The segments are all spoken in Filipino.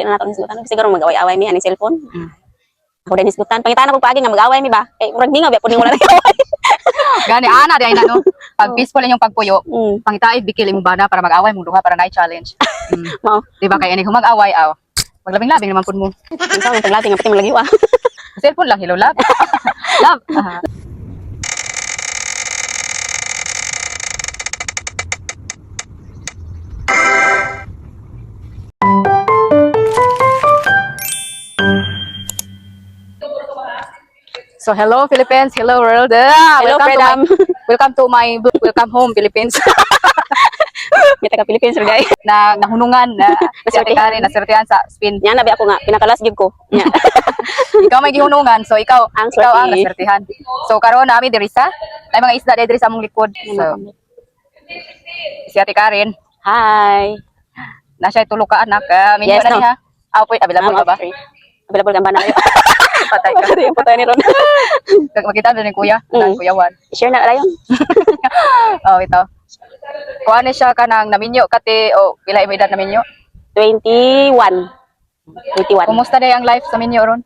na nato nisgutan siguro mag-away-away mi ani cellphone. Ako din nisgutan pangita na pag pagi nga mag-away mi ba kay murag ningaw biya pud wala na away. Gani ana di ay na no. Pag peaceful lang yung pagpuyo, pangitaid bikil imong bana para mag-away mo duha para na challenge. Mao. Di ba kay ani kung mag-away aw. Maglabing-labing naman pud mo. Unsa man paglating nga pati malagiwa. Cellphone lang hello love. Love. So hello Philippines, hello world. Hello, Freedom. Welcome home Philippines. Kita ka Philippines guys. Na nahunungan na nasertihan sa Spain. Nya na bi ako nga pinakalas gyud ko. Nya. Ikaw may gihunungan, so ikaw ang swerte. nasertihan. So karon nami diri sa ay mga isda diri sa among likod. So si Ate Karen, Hi. na siya tulo ka anak. Minyo Yes, na no. niya. Apoy available ka ba? Available ka ba na? Patay ka. Patay ni Ron. Makita din ni Kuya, Kuya Juan. Share na dayon. Oh, ito. Kuha ni siya kanang naminyo kati o pila imong edad naminyo? 21. 21. Kumusta day ang life sa minyo ron?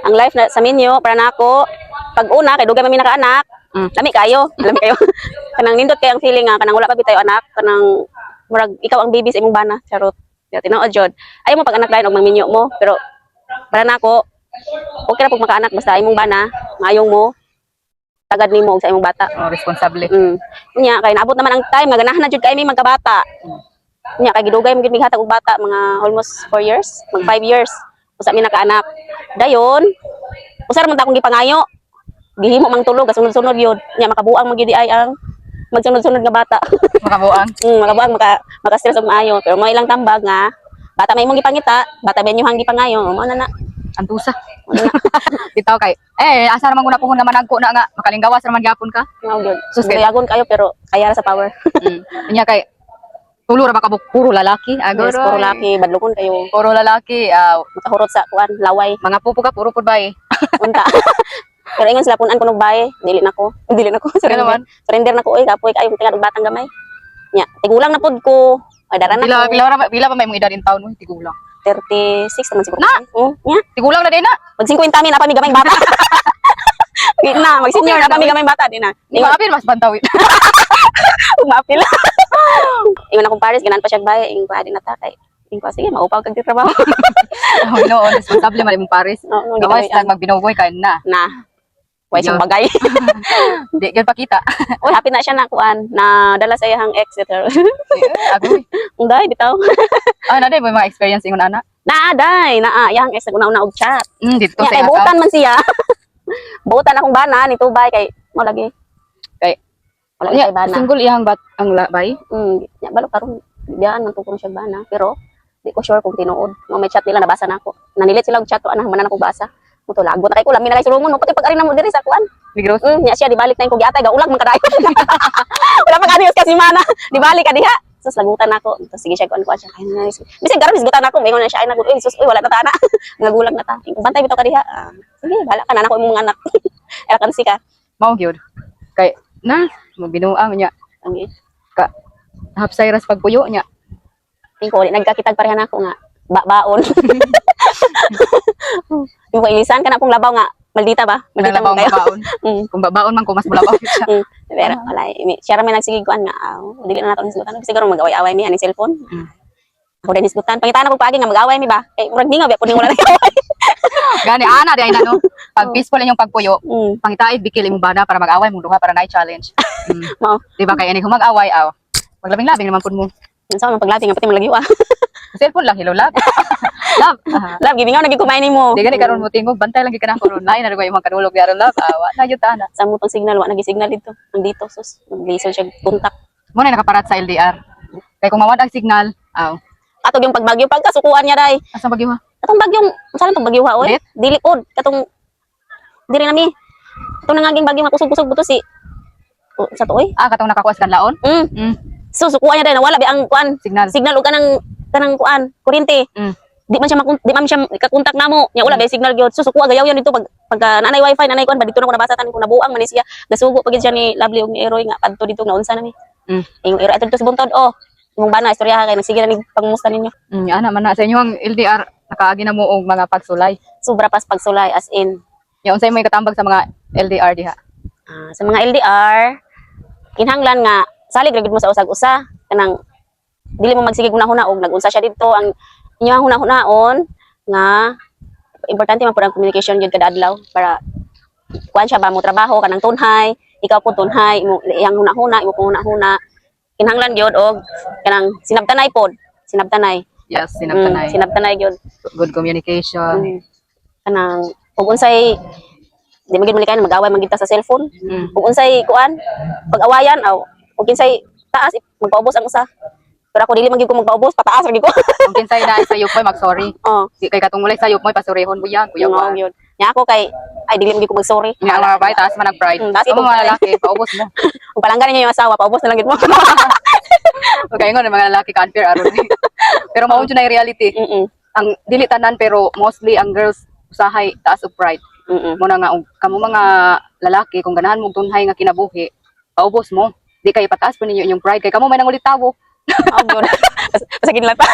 Ang life na sa minyo para nako pag una kay dugay man mi naka-anak. Lami kayo. Kanang nindot kay ang feeling nga kanang wala pa bitayo anak, kanang murag ikaw ang baby sa imong bana. Charot. Tinuod jud. Ayaw mo pag anak lain og maminyo mo, pero para nako okay ra pag maka-anak basta imong bana, mayong mo tagad nimo og sa imong bata. Oh, responsable. Nya kay naabot naman ang time nga ganahan na jud kay mi magkabata. Nya kay gidugay mo gid mihatag og bata mga almost 4 years, mag 5 years. Usa mi naka-anak. Dayon, usar man ta akong gipangayo. Gihimo mang tulog kasunod-sunod yun. Nya makabuang mo gid ay ang magsunod-sunod nga bata. Makabuang. Makabuang maka-stress og maayo. Pero mo ilang tambag nga bata may imong gipangita, bata benyuhang gipangayo, mo na na. Antusa. Bitaw kay. Asa naman kuna puhon naman agko na nga makalinggawas naman gyapon ka. Mao gyud. Susgayagon kayo pero kaya ra sa power. Nya kay tulo ra ba ka puro lalaki? Yes, puro lalaki, badlokon kayo. Puro lalaki. Makahurot sa kuan, laway. Mga pupo ka puro pud bay. Unta. Pero ingon sila punan kunog bae, dili nako. Surrender nako oy, kapoy kayo tingad og batang gamay. Nya, tigulang na pud ko. Ay dara na. Pila pa may mong edad in town mo? Tigulang. 36 naman siguro. Na? Nya, Tigulang na din na. mag 50 mi na pa mi gamay bata. Di na, mag senior na pa mi gamay bata din na. Di ba apil mas bantawit. Umapil. Ingon akong pares ganan pa siya bae, ing pa din natakay. Ing pa sige, maupaw kag trabaho. No, responsable man imong pares. Gawas nag magbinoboy kay na. Na. Way siyang bagay. Di gyud pakita. Oy, happy na siya na kuan na dala sa iyang ex etc. Agoy. Unday bitaw. Na day mo mga experience ingon ana. Naaday, yang ex una-una og chat. Dito Nya, sa kay buutan man siya. Buutan akong bana ni Tubay kay mo lagi. Kay wala kay bana. Single iyang ang bay. Nya balo karon diyan man tukon siya bana pero di ko sure kung tinuod. Mo may chat nila nabasa na ako. Nanilit sila og chat to ana manan ako basa. Muto lagot na kay ko lami na kay sulungon mo pati pag-ari na mo diri sa kuan. Migros. Nya siya dibalik na ko giatay ga ulag man kadayon. Wala pa kanius kasi mana. Dibalik ka diha. Sus lagutan nako. Tapos sige siya kuan siya. Ay nice. Bisag garon isgutan nako maingon na siya ay nagud uy sus uy wala na ta na. Nagulag na ta. Bantay bitaw ka diha. Sige bala ka na nako imong anak. Era kan si ka. Mao gyud. Kay na mo binuang nya. Okay. Ka hapsay ras pagpuyo nya. Tingko di nagkakitag pareha nako nga baon. Yung ilisan ka na pong labaw nga maldita ba? Maldita mo kayo. Kung babaon man ko mas mulabaw siya. Pero wala, siya ramen nagsigig kuan nga. Dili na nato nisgutan. Siguro mag-away-away mi ani cellphone. Ako din nisgutan. Pangita na ko pagi nga mag-away mi ba? Kay murag ningaw biya pud wala na away. Gani ana di ay na no. Pag peaceful lang yung pagpuyo, pangitaid bikil imong bana para mag-away mo duha para na challenge. Mao. Di ba kay ani kung mag-away maglabing-labing naman pud mo. Unsa man paglating nga pati malagiwa. Cellphone lang hello love. Love. Love gibingaw naging kumain nimo. Di gani karon mo tingog bantay lang gid kana ko ron. Lain na ko yung mga kadulog yaro love. Wa na jud ana. Sa mo tong signal wa nagi-signal dito. Nandito sus. Nag-laser siya kontak. Mo na nakaparat sa LDR. Kay kung mawad ang signal, Atog yung pagbagyo pagkasukuan niya dai. asa bagyo ha? Katong bagyong, saan itong bagyo ha, oy? Dili pod, katong, dili nami. Katong nangaging bagyo nga kusog-kusog buto si, sa to, oy? Katong nakakuas kan laon? So, sukuan niya dahil nawala, bi ang kuan, signal o kanang kuan, kuryente. Di man siya kakontak namo, niya wala, bi signal gyud. So, sukuan, gayaw yan dito, pagka nanay wifi, nanay kuan, ba dito na ko nabasa tanin ko nabuang, manis siya, nasugo, pagid siya ni Lovely, ni Eroy, nga, padto dito, naunsa nami. Yung Eroy, ato dito sa buntod, yung bana, istorya kay nagsige na ni pangmusta ninyo. Ana man na sa inyo ang LDR nakaagi na mo og mga pagsulay. Sobra pas pagsulay as in. Ya unsay mo katambag sa mga LDR diha? Sa mga LDR, kinahanglan nga salig ra gid mo sa usag-usa kanang dili mo magsigig hunahuna og nag-unsa siya didto ang inyong hunahunaon nga importante man pud ang communication gyud kada adlaw para kuan siya ba mo trabaho kanang tunhay, ikaw po tunhay imo iyang hunahuna, imo po hunahuna. Kinahanglan gyud og kanang sinabtanay pod, sinabtanay. Yes, sinabtanay. Sinabtanay gyud. Good communication. Kanang ug unsay di magid malikayan mag-away man kita sa cellphone. Ug unsay kuan pag-awayan aw ug kinsay taas magpaubos ang usa. Pero ako dili man gyud ko magpaubos, pataas ra gyud ko. Kung kinsay na sa yupoy mag-sorry. Oh, Di kay katungulay sa yupoy pasurihon mo yan, kuya mao wa. gyud. Nya ako kay ay dili man gyud ko mag-sorry. Nga mga bay taas man ang pride. Taas Amo itong mga pride. lalaki paubos mo. Kung palanggan niyo yung asawa, paubos na lang gyud mo. Okay ngon mga lalaki ka unfair aron. Pero mao jud na yung reality. Ang dili tanan pero mostly ang girls usahay taas of pride. Muna nga kamo mga lalaki kung ganahan mo og tunhay nga kinabuhi, paubos mo. Di kay pataas pa ninyo inyong pride kay kamo may nangulit tawo. Oh, gyud. Pasagin lang ta.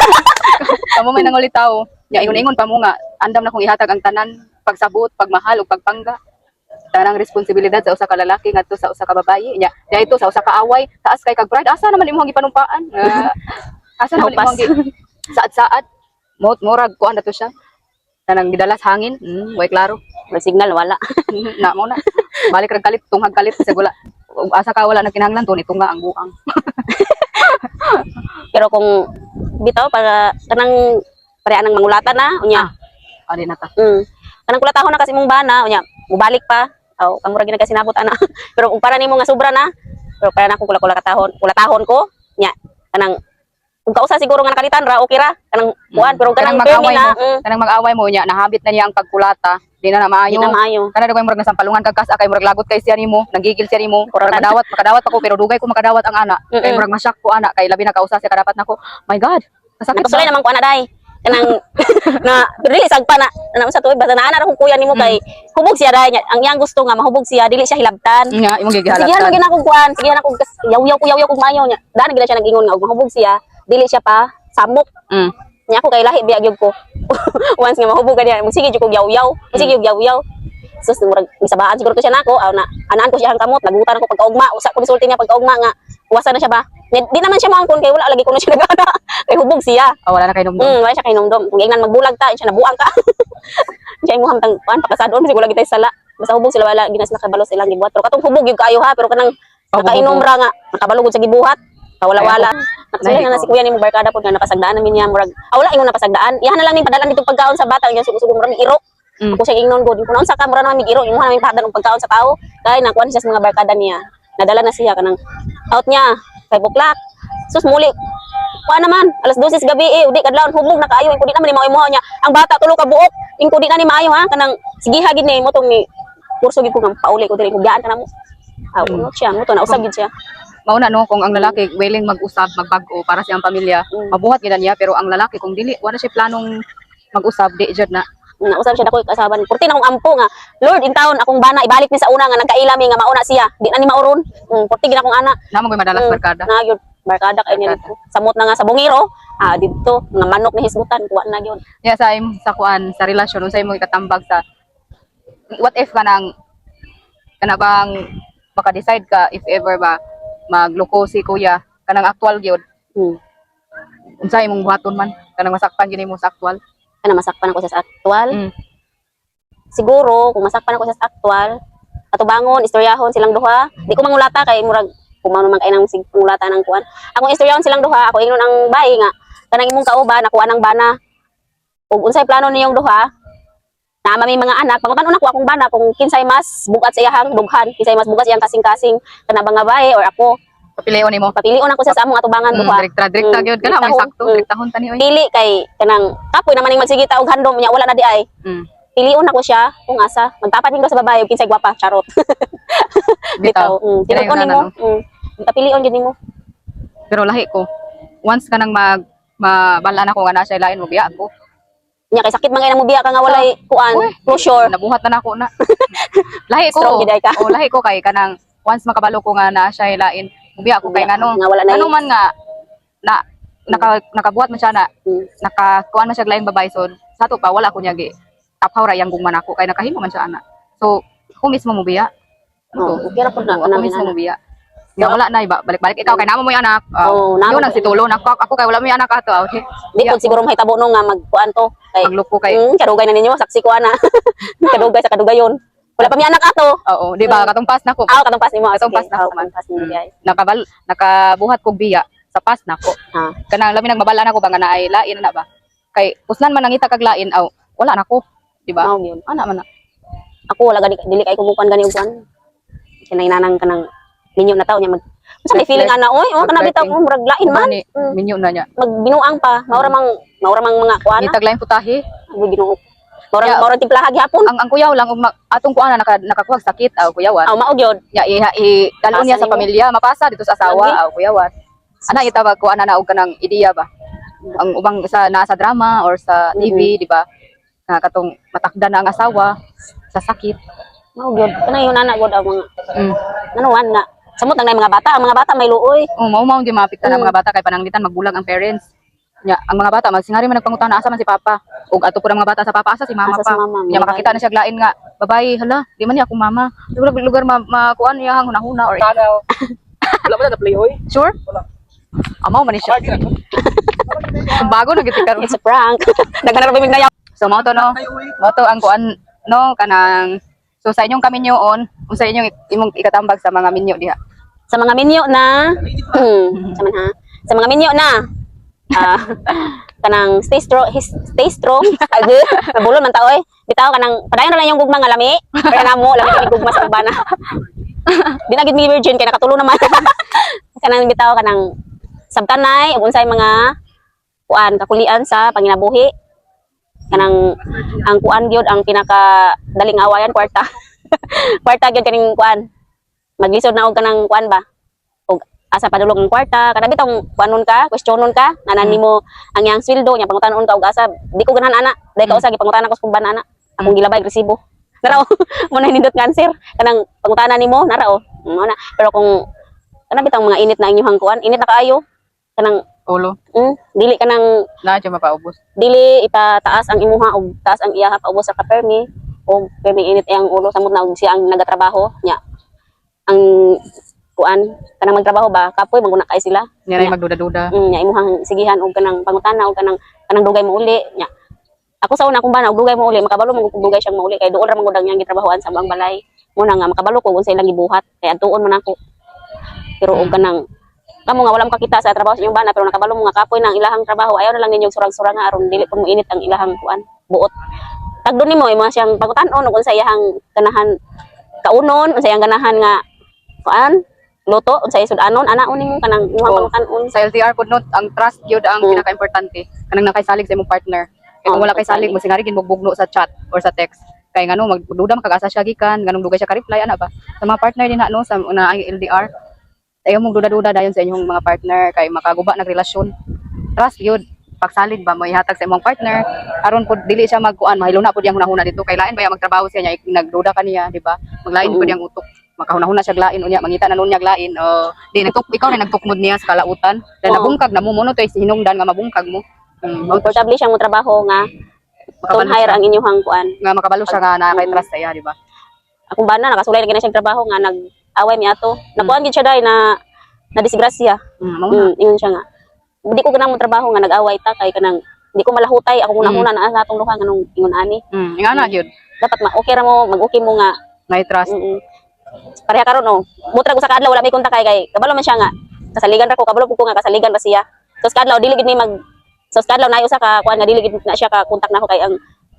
Kamo may nangulit tawo. Ya ingon-ingon pa mo nga andam na kong ihatag ang tanan pagsabot, pagmahal ug pagpangga. Tanang responsibilidad sa usa ka lalaki ngadto sa usa ka babaye. Nya dito sa usa ka away, taas kay kag pride asa naman imong gipanumpaan. Asa naman imong saad-saad. Murag kuan na to siya. Tanang gidalas hangin. Way klaro. May signal wala. Na mo na. Balik rag kalit tunghag kalit sa gula. Asa ka wala na kinahanglan to nito nga ang buang. Pero kung bitaw para kanang pareha nang mangulatan na unya. Ali na ta. Kanang kulatahon na kasi mong bana unya, mubalik pa. Aw, kang murag gina kasi nabot ana. Pero kung para nimo nga sobra na, pero para na kung kulatahon ko, nya kanang kung kausa siguro nga nakalitan ra okay ra kanang kuan pero kanang mag-away na mo, kanang mag-away mo nya nahabit na niya ang pagkulata. Di na na maayo. di na maayo. Kana dugay murag nasampalungan kag kasa kay murag lagot kay siya nimo, nanggigil siya nimo. Murag makadawat ako pero dugay ko makadawat ang ana. Kay murag masyak ko ana kay labi na kausa siya kadapat nako. My God. Nasakit Nagpasulay naman ko ana day. Kanang na dili sagpa na sa tuig basta naa na kung kuya nimo kay hubog siya day. Ang iyang gusto nga mahubog siya dili siya hilabtan. Nga imong gigihalatan. Sige na gina kog kuan, sige na kog yaw-yaw kog mayo nya. Daan gila siya nag-ingon nga og mahubog siya, dili siya pa samok. Nya ako kay lahi biya gyud ko. Once nga mahubog ka niya, sige jud kog yaw-yaw. Sige og yaw-yaw. Sus murag misabaan siguro to siya nako, aw na anaan ko siya ang kamot, nagutan ako pagkaugma, usa ko sulti niya pagkaugma nga. Uwasa na siya ba? Di naman siya maangkon kay wala lagi ko na siya nagana. Kay hubog siya. Wala na kay numdum. Wala siya kay nomdom. Kung ingnan magbulag ta, siya nabuang ka. Siya imo hamtang kuan pakasadon siguro lagi tay sala. Basta hubog sila wala ginas nakabalo silang gibuhat. Pero katong hubog gyud kaayo ha, pero kanang nakainom ra nga, nakabalo gud sa gibuhat. Wala-wala. Nakasulan na si kuya nimo barkada pud nga napasagdaan namin niya murag. Wala ingon napasagdaan. Iyan na lang ning padalan ditong pagkaon sa bata, nga sugo murag iro. Ako siya ingnon gud. Kuno unsa ka mura naman iro, imo namin padalan og pagkaon sa tao. Kay nakuan siya sa mga barkada niya. Nadala na siya kanang out niya 5 o'clock. Sus muli. Kuan naman, alas 12 gabi udi kadlawon hubog na kaayo, ingko di naman ni mao niya. Ang bata tulo ka buok, ingko di na ni maayo ha, kanang sige ha gid ni mo tong ni kurso gid ko ng pauli ko diri ko gaan ka na mo. Uno siya, mo to na usab gid siya. Mauna no kung ang lalaki willing mag-usab, magbag-o para sa iyang pamilya, mabuhat gid niya pero ang lalaki kung dili wala siya planong mag-usab di jud na. Usab siya dako kasaban. Purti na akong ampo nga. Lord in taon akong bana ibalik ni sa una nga nagkailami nga mauna siya. Di na ni mauron. Purti gid akong ana. Namo koy madalas barkada. Na gyud barkada kay niya dito. Samot na nga sa bungiro. Dito nga manok ni hisgutan kuha na gyud. Ya sa kuan sa relasyon unsay mo ikatambag sa what if kanang kana bang maka-decide ka if ever ba magloko si kuya kanang actual gyud. Unsay imong buhaton man kanang masakpan gyud nimo sa actual. Kana masakpan ako sa aktual. Siguro kung masakpan ako sa aktual, atubangon istoryahon silang duha. Di ko mangulata kay murag kumano man kay nang mangulata nang kuan. Akong istoryahon silang duha, ako ingnon ang bayi nga kanang imong kauban nakuha nang bana. Ug unsay plano niyong duha? Na may mga anak, pangutanon ako akong bana kung kinsay mas bugat sa iyang dughan, kinsay mas bugat sa iyang kasing-kasing kana ba nga bayi or ako. Papilion nimo. Papilion ako sa among atubangan duha. Direkta gyud kana may sakto, direktahon tani oy. Pili kay kanang kapoy naman ning magsigita og handom nya wala na di ay. Pilion ako siya kung asa. Magtapat ko sa babae ug kinsay gwapa, charot. Bitaw. Tinuod nimo. Pilion gyud nimo. Pero lahi ko. Once ka nang mabalaan ako nga na siya lain mo biya ko. Nya kay sakit man kay nang mobiya ka nga walay kuan, closure. Nabuhat na nako na. Lahi ko. Strong gid ay ka. Lahi ko kay kanang once makabalo ko nga na siya lain biya ko kay ngano ano man nga na nakabuhat man siya na nakakuan man siya lain babae so sa to pa wala ko niya gi taphaw ra yang gugman ako kay nakahimo man siya ana. So ako mismo mo biya. Oh, okay ra pud na Ako namin mismo ana. mo biya. Nga wala na iba balik-balik ikaw kay namo mo yung anak. Oo, namo yun ang ko. situlo nako ako kay wala mo yung anak ato. Okay. Di po siguro mahitabo no nga magkuan to. Kay Maglupo kay kadugay na ninyo, saksi ko ana. Kadugay sa kadugayon. Wala pa mi anak ato. oo, di ba katong pas nako. Aw katong pas nimo. Katong pas na ako man. Katong pas nimo guys. Nakabuhat kog biya sa pas nako. Ha. Kanang labi nagbabala na ko ba nga naay lain na ba? Kay usnan man nangita kag lain aw wala na ko, di ba? Mao gyud. Ana man na. Ako wala gani dili kay kumukuan gani uban. Kinahingnan kanang ninyo na taw nya mag Unsa may feeling ana oy? Oh kana bitaw ko murag lain man. Mani minyo na niya. Magbinuang pa. Maura mang mga kuan. Ngitag lain putahe. Binuo. Maura Yeah. maura timplahag yapon. Ang kuyaw lang ug atong kuana nakakuwag sakit aw kuyawan. Aw mao gyud. Ya dalon niya Pasa sa nimo. pamilya, mapasa dito sa Lagi. asawa aw kuyawan. Ana itawag ko ana na og kanang ideya ba? Ang ubang sa nasa drama or sa TV, di ba? Katong matakda na ang asawa sa sakit. Mao gyud. Kana yun ana gyud ang mga Mm. nanuan na. Samot ang mga bata, ang mga bata may luoy. Mao gyud maapektan ang mga bata kay pananglitan magbulag ang parents. Nya ang mga bata magsingari man nagpangutana asa man si papa. Ug ato po ang mga bata sa papa asa si mama Asa pa. si mama, Nya may makakita na siya lain nga babae hala, di man niya akong mama. Lugar makuan niya hang hunahuna or Wala ba na play oy? sure? Amaw man ni siya. Bago na gid karon. It's a prank. Nagkanara bimig na yaw. So mao to no. Mao to ang kuan no kanang so sa inyong kaminyoon, unsa inyong imong ikatambag sa mga minyo diha? Sa mga minyo na sa man ha. Sa mga minyo na kanang stay strong. Agi, nabulon man ta oy. Bitaw kanang padayon na lang yung gugma nga lami. Kaya namo lami kami gugma sa bana. Di na gid mi virgin kay nakatulo naman. Kanang bitaw kanang sabtanay ug unsay mga kuan kakulian sa panginabuhi. Kanang ang kuan gyud ang pinaka daling awayan kwarta. Kwarta gyud kaning kuan. Maglisod na og kanang kuan ba? Og asa padulong ang kwarta, kada bitong kuanon ka, questionon ka, nanan nimo ang yang sweldo nya pangutanon ka og asa. Di ko ganahan ana, dai ka usa gipangutanan ko sa kumbana ana. Akong gilabay og resibo. Naraw, mo na nindot nga answer. Kanang pangutanan nimo, naraw. Mo na. Pero kung kana bitang mga init na inyong kuan, init na kaayo. Kanang Ulo. dili kanang Na siya mapaubos. dili ipataas ang imuha og taas ang iyaha paubos sa ka-permi og permi init ang ulo samot na og siya ang nagatrabaho nya ang kuan kanang magtrabaho ba kapoy maguna kay sila Niya na magduda-duda. nya imuhang sigihan og kanang pangutana og kanang dugay mo uli nya ako sa una kung bana og dugay mo uli makabalo mo og dugay siyang mauli kay duol ra man gud ang iyang gitrabahoan sa bang balay mo na nga makabalo ko unsay ilang gibuhat kay adtuon man ako pero og kanang kamo nga wala mo kakita sa trabaho sa inyong bana pero nakabalo mo nga kapoy ng ilahang trabaho ayaw na lang ninyo surang-surang nga aron dili pud mo init ang ilahang kuan buot tagdo nimo imo siyang pangutan-on ug unsay iyang ganahan kaunon unsay iyang ganahan nga kuan luto unsay sudanon ana nimo kanang imong Oo. pangutan-on Sa LDR pod not ang trust gyud ang pinaka-importante. Kanang nakaisalig sa imong partner. Kay kung wala kay salig mo singari gid bugno sa chat or sa text. Kay ngano magduda man kag asa siya gikan, nganong dugay siya ka-reply ana ba. Sa mga partner din no sa una LDR. Ayaw mong duda-duda dayon sa inyong mga partner kay makaguba ng relasyon. Trust yun. Pagsalig ba mo ihatag sa imong partner aron pud dili siya magkuan mahiluna pud yang hunahuna dito kay lain ba yang magtrabaho siya nya nagduda kaniya di ba maglain pud yang utok makahunahuna siya lain unya mangita na nun niya lain di ikaw na nagtukmod niya sa kalautan dan Oo. nabungkag na mo mono to hinungdan nga mabungkag mo komportable siyang mo trabaho nga Makabalo tong hire siya. ang inyong kuan nga makabalo siya nga na kay trust saya di ba akong bana nakasulay na gina siyang trabaho nga nag-away mi ato nakuan gid siya dai na disgrasya mao na ingon siya nga di ko ganang mo trabaho nga nag-away ta kay kanang di ko malahutay ako una na sa atong duha nganong ingon ani nga na gyud dapat okay ra mo mag-okay mo nga na trust pareha karon no mutra ko sa kadlaw wala may kontak kay kabalo man siya nga kasaligan ra ko kabalo ko nga kasaligan ra siya so sa kadlaw dili gid ni mag so sa kadlaw naay usa ka kuan nga dili gid na siya ka kontak nako kay ang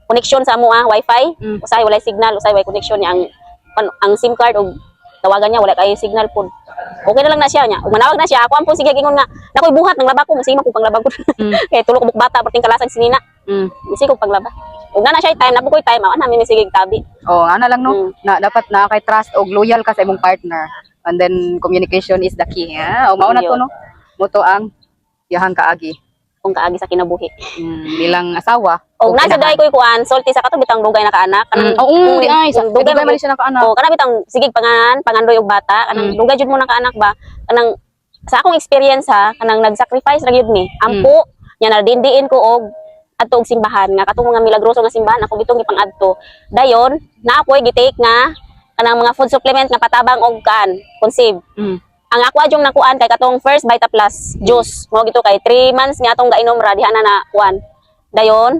connection sa amo wifi usay walay signal usay way connection niya ang SIM card og tawagan niya wala kay signal pud okay na lang na siya nya ug manawag na siya ako ampo sige gingon nga nakoy buhat ng laba ko masimo ko panglaba ko kay tulo ko bata perting kalasan sinina bisi ko panglaba ug na siya time nabukoy time awan namin sige tabi nga na lang no na dapat na kay trust og loyal ka sa imong partner and then communication is the key o mao na to no mo to ang yahang kaagi kung kaagi sa kinabuhi bilang asawa og nasa day koy kuan sulti sa kato bitang dugay na kaanak kanang di ay dugay man siya nakaanak o kana bitang sige pangandoy og bata kanang dugay jud mo na kaanak ba kanang sa akong experience ha kanang nag-sacrifice ra gyud ni ampo nya na dindiin ko og adto og simbahan nga katong mga milagroso nga simbahan ako bitong gipang adto. Dayon na ako'y gitake nga kanang mga food supplement nga patabang og kan, conceive. Ang ako adyong nakuan kay katong First Vita Plus juice mo gito kay 3 months niya atong gainom ra diha na kuan. Dayon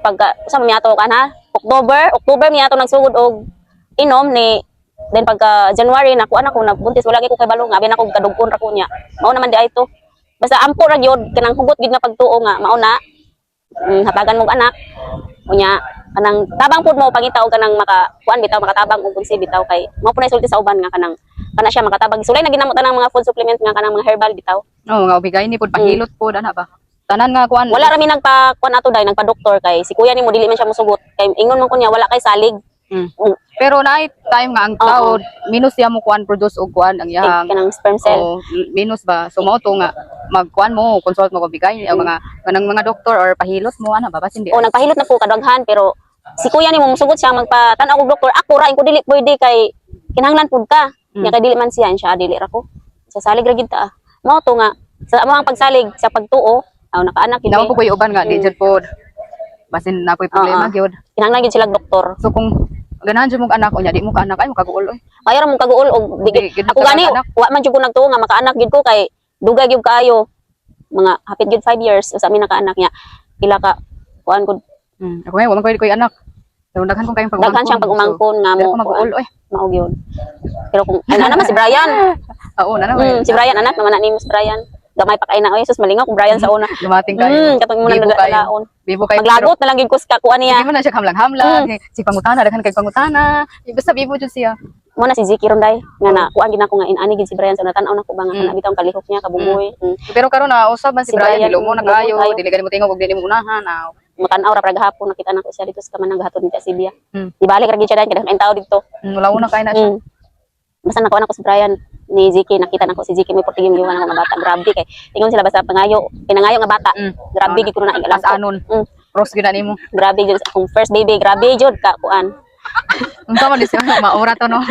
pagka sa mi ato kan ha, October mi ato nagsugod og inom ni then pagka January nakuan ako nagbuntis wala gyud ko kay balong nga abi na ko kadugkon ra ko nya. Mao naman di ay to. Basta ampo ra gyud kanang hugot gid nga pagtuo nga mao na hatagan mo og anak. Unya kanang tabang pud mo pangitaw kanang makakuan bitaw makatabang og kunsi bitaw kay mao pud sulti sa uban nga kanang kana siya makatabang sulay na ginamot ng mga food supplement nga kanang mga herbal bitaw. Oh, nga ubigay ni pud pahilot pud ana ba. Tanan nga kuan. Wala ra mi nagpa-kuan ato day nagpa-doktor kay si kuya nimo dili man siya mosugot kay ingon man kunya wala kay salig. Pero naay time nga ang tao minus siya mo kuan produce og kuan ang iyang Kanang sperm cell. oh, minus ba. So mao to nga magkuan mo consult mo ko bigay ang mga kanang mga doktor or pahilot mo ana ba basin di. O nagpahilot na po kadaghan pero si kuya nimo mosugot siya magpatan-aw og doktor ako ra ko dili pwede kay kinahanglan pud ka. Nya kay dili man siya dili ra ko. Sa salig ra gid ta. Mao to nga sa among pagsalig sa pagtuo aw nakaanak gid. Hinaw po ko yung uban nga di jud pod. Basin na ko'y problema gyud. Kinahanglan gid sila doktor. So kung ganahan jud mong anak unya di mo ka anak ay mo kaguol oy. Kaya ra mo kaguol og Di, gid ako ka gani anak. wa man jud ko nagtuo nga makaanak gid ko kay dugay gyud kaayo. Mga hapit gid 5 years sa amin nakaanak niya. Pila ka kuan ko Ako ngay wala ko anak. So daghan kong kayong pag daghan siyang pag-umangkon nga mo mo maguol oy. mao gyud. Pero kung ano naman si Brian. Oo na na. Si Brian anak naman na nimo si Brian. Gamay pa kay na oy sus malingaw kung Brian sa una. Lumating kayo. Katong mo nang nagalaon. Bibo kayo. Maglagot na lang gid ko sa kuan Hindi niya. mo na siya hamlang-hamlang. Si pangutana, daghan kay pangutana. Basta bibo jud siya. Mo na si Ziki ronday nga na kuan gid nako nga inani gid si Brian sa natan-aw nako ba nga kana bitong kalihok niya kabuboy. Pero karon na usab man si Si Brian, Brian, dilo mo na lumo kayo, kayo. dili gani mo tingog og dili mo unahan. Matan-aw ra pra gahapon nakita nako siya dito sa kamanang gahaton ni Sibia. Mm. Ibalik ra gid siya dahil kada tao dito. Wala una kay na siya. Basta nakuha ako si Brian ni Ziki, nakita nako si Ziki may portigim giwan ako nga bata. Grabe kay ingon sila basta pinangayo nga bata. Grabe gid ko na As anon. Cross gyud nimo. Grabe jud akong first baby, grabe jud ka kuan. Unsa man di siya maura to no.